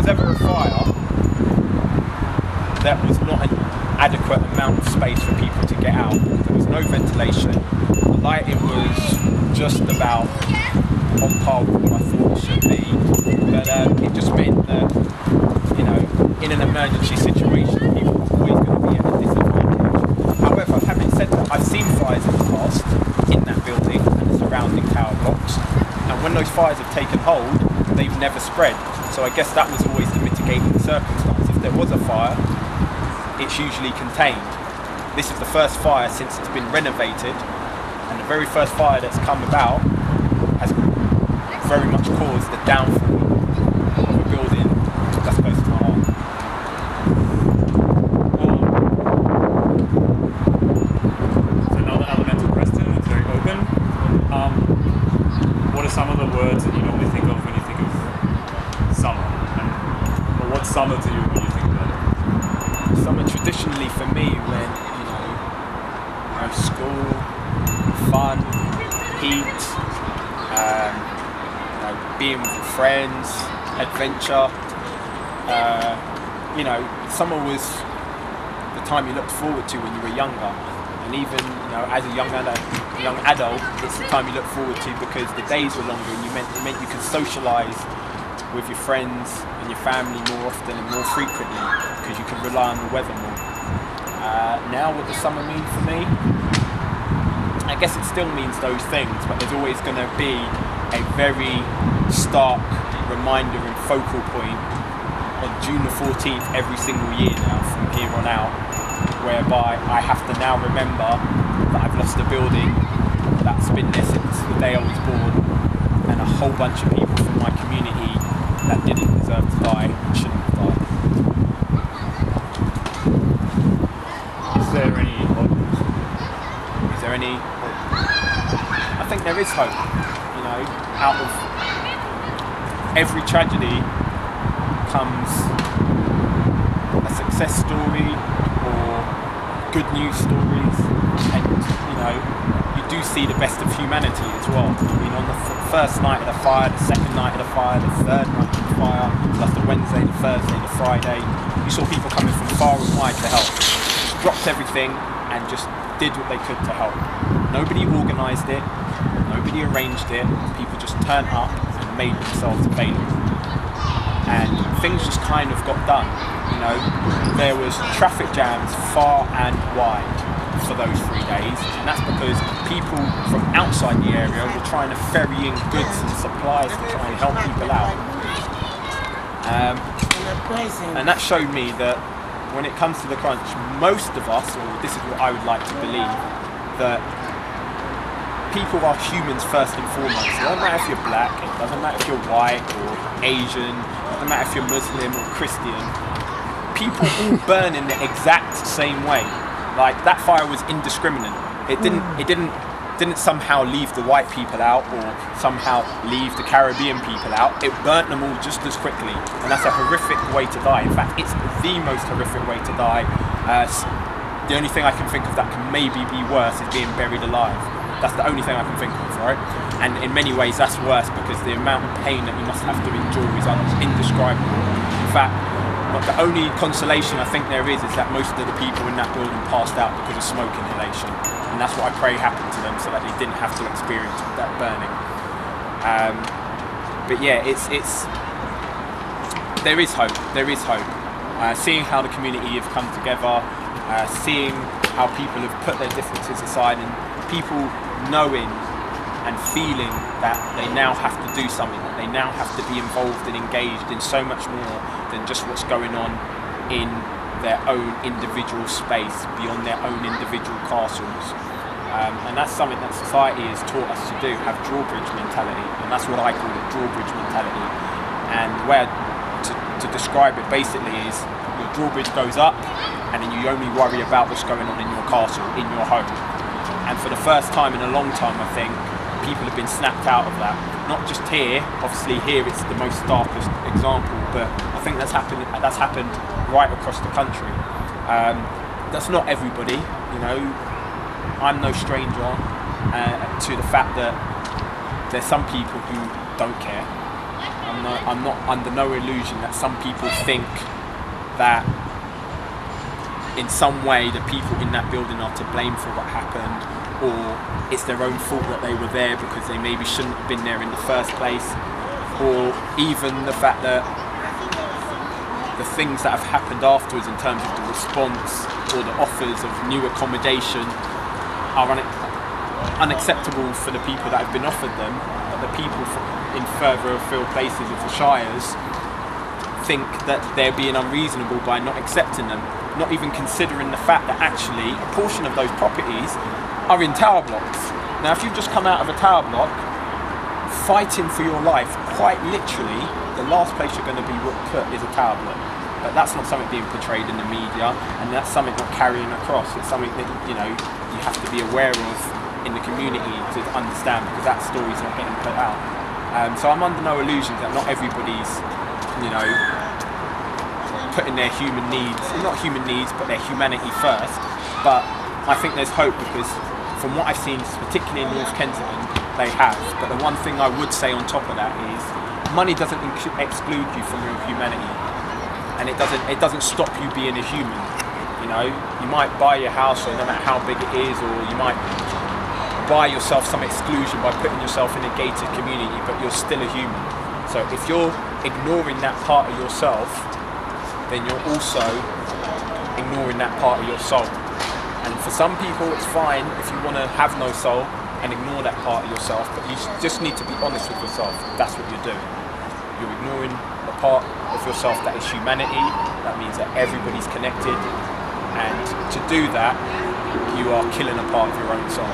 ever a fire, there was not an adequate amount of space for people to get out. There was no ventilation. The lighting was just about on par with what I thought it should be. But it just meant that, you know, in an emergency situation, people were always going to be at a disadvantage. However, having said that, I've seen fires in the past in that building and the surrounding tower blocks. And when those fires have taken hold, they've never spread. So I guess that was always the mitigating circumstance. If there was a fire, it's usually contained. This is the first fire since it's been renovated, and the very first fire that's come about has very much caused the downfall of a building that's close to my heart. It's another elemental question, it's very open. What are some of the words that you normally think of when you think of summer? Or what's summer to you when you think about it? Summer traditionally for me when, you know, school, fun, heat, you know, being with friends, adventure. You know, summer was the time you looked forward to when you were younger. And even, you know, as a young adult, it's the time you look forward to because the days were longer and it meant you could socialise with your friends and your family more often and more frequently because you can rely on the weather more. Now what does summer mean for me? I guess it still means those things, but there's always going to be a very stark reminder and focal point on June the 14th every single year now from here on out, whereby I have to now remember that I've lost a building that's been there since the day I was born and a whole bunch of people from my community that didn't deserve to die and shouldn't have died. Is there any hope? Is there any hope? I think there is hope. You know, out of every tragedy comes a success story or good news stories, and you know, you do see the best of humanity as well. I mean, on the first night of the fire, the second night of the fire, the third night of the fire, plus the Wednesday, the Thursday, the Friday, you saw people coming from far and wide to help. Just dropped everything and just did what they could to help. Nobody organised it, nobody arranged it, people just turned up and made themselves available. And things just kind of got done. You know, there was traffic jams far and wide for those 3 days, and that's because people from outside the area were trying to ferry in goods and supplies to try and help people out. And that showed me that when it comes to the crunch, most of us, or this is what I would like to believe, that people are humans first and foremost. It doesn't matter if you're black, it doesn't matter if you're white or Asian, it doesn't matter if you're Muslim or Christian. People all burn in the exact same way. Like, that fire was indiscriminate. It didn't somehow leave the white people out or somehow leave the Caribbean people out. It burnt them all just as quickly, and that's a horrific way to die. In fact, it's the most horrific way to die. The only thing I can think of that can maybe be worse is being buried alive. That's the only thing I can think of, right? And in many ways that's worse because the amount of pain that you must have to endure is indescribable. In fact, the only consolation I think there is that most of the people in that building passed out because of smoke inhalation. And that's what I pray happened to them so that they didn't have to experience that burning. But yeah, there is hope. Seeing how the community have come together, seeing how people have put their differences aside, and people knowing and feeling that they now have to do something, that they now have to be involved and engaged in so much more than just what's going on in their own individual space, beyond their own individual castles. And that's something that society has taught us to do, have drawbridge mentality, and that's what I call it, drawbridge mentality. And where to describe it basically is your drawbridge goes up and then you only worry about what's going on in your castle, in your home. And for the first time in a long time, I think, people have been snapped out of that. Not just here, obviously here it's the most starkest example, but I think that's happened right across the country. That's not everybody, you know. I'm no stranger to the fact that there's some people who don't care. I'm not under no illusion that some people think that in some way the people in that building are to blame for what happened, or it's their own fault that they were there because they maybe shouldn't have been there in the first place, or even the fact that the things that have happened afterwards in terms of the response or the offers of new accommodation are unacceptable for the people that have been offered them, but the people in further afield places of the shires think that they're being unreasonable by not accepting them, not even considering the fact that actually a portion of those properties are in tower blocks. Now if you've just come out of a tower block fighting for your life, quite literally the last place you're going to be put is a tower block. But that's not something being portrayed in the media, and that's something not carrying across. It's something that you have to be aware of in the community to understand, because that story's not getting put out. So I'm under no illusions that not everybody's putting their human needs, not human needs, but their humanity first. But I think there's hope, because from what I've seen, particularly in North Kensington, they have. But the one thing I would say on top of that is money doesn't exclude you from your humanity. And it doesn't stop you being a human. You might buy your house, or no matter how big it is, or you might buy yourself some exclusion by putting yourself in a gated community, but you're still a human. So if you're ignoring that part of yourself, then you're also ignoring that part of your soul. And for some people, it's fine if you want to have no soul and ignore that part of yourself, but you just need to be honest with yourself. That's what you're doing. You're ignoring the part of yourself that is humanity. That means that everybody's connected, and to do that, you are killing a part of your own soul.